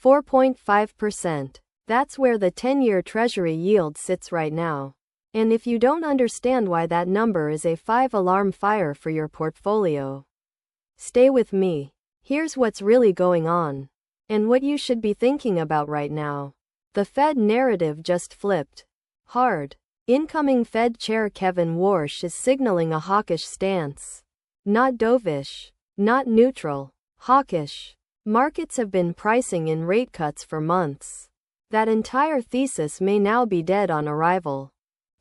4.5%. That's where the 10-year Treasury yield sits right now. And if you don't understand why that number is a 5-alarm fire for your portfolio, stay with me. Here's what's really going on, and what you should be thinking about right now. The Fed narrative just flipped. Hard. Incoming Fed Chair Kevin Warsh is signaling a hawkish stance. Not dovish. Not neutral. Hawkish. Markets have been pricing in rate cuts for months. That entire thesis may now be dead on arrival.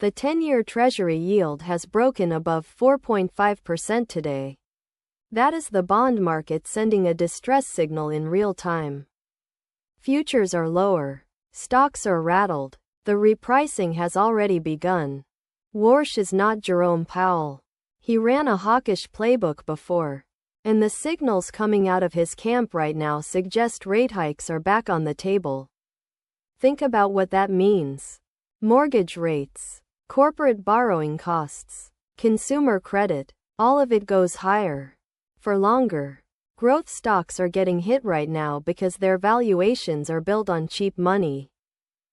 The 10-year Treasury yield has broken above 4.5% today. That is the bond market sending a distress signal in real time. Futures are lower. Stocks are rattled. The repricing has already begun. Warsh is not Jerome Powell. He ran a hawkish playbook before. And the signals coming out of his camp right now suggest rate hikes are back on the table. Think about what that means. Mortgage rates, corporate borrowing costs, consumer credit, all of it goes higher. For longer. Growth stocks are getting hit right now because their valuations are built on cheap money.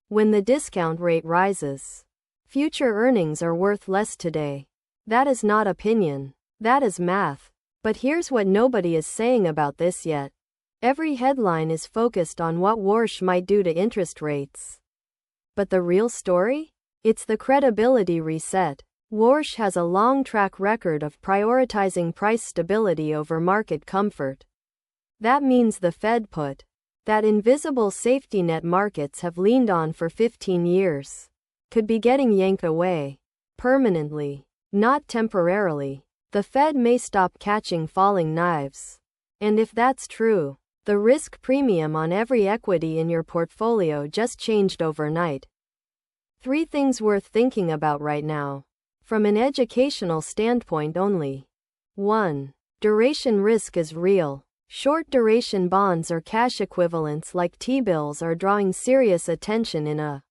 When the discount rate rises, future earnings are worth less today. That is not opinion. That is math. But here's what nobody is saying about this yet. Every headline is focused on what Warsh might do to interest rates. But the real story? It's the credibility reset. Warsh has a long track record of prioritizing price stability over market comfort. That means the Fed put, that invisible safety net markets have leaned on for 15 years, could be getting yanked away. Permanently. Not temporarily. The Fed may stop catching falling knives. And if that's true, the risk premium on every equity in your portfolio just changed overnight. 3 things worth thinking about right now. From an educational standpoint only. 1. Duration risk is real. Short duration bonds or cash equivalents like T-bills are drawing serious attention in a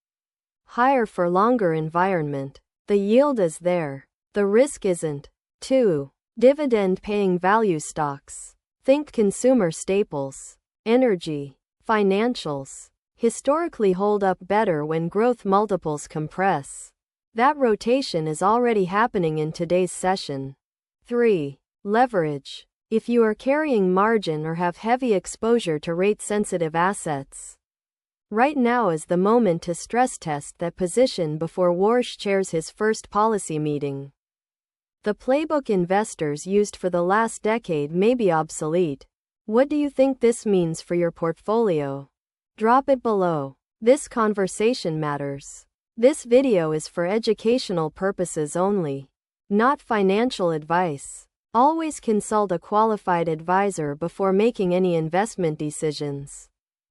higher for longer environment. The yield is there. The risk isn't. 2. Dividend-paying value stocks. Think consumer staples, energy, financials. Historically hold up better when growth multiples compress. That rotation is already happening in today's session. 3. Leverage. If you are carrying margin or have heavy exposure to rate-sensitive assets, right now is the moment to stress test that position before Warsh chairs his first policy meeting. The playbook investors used for the last decade may be obsolete. What do you think this means for your portfolio? Drop it below. This conversation matters. This video is for educational purposes only, not financial advice. Always consult a qualified advisor before making any investment decisions.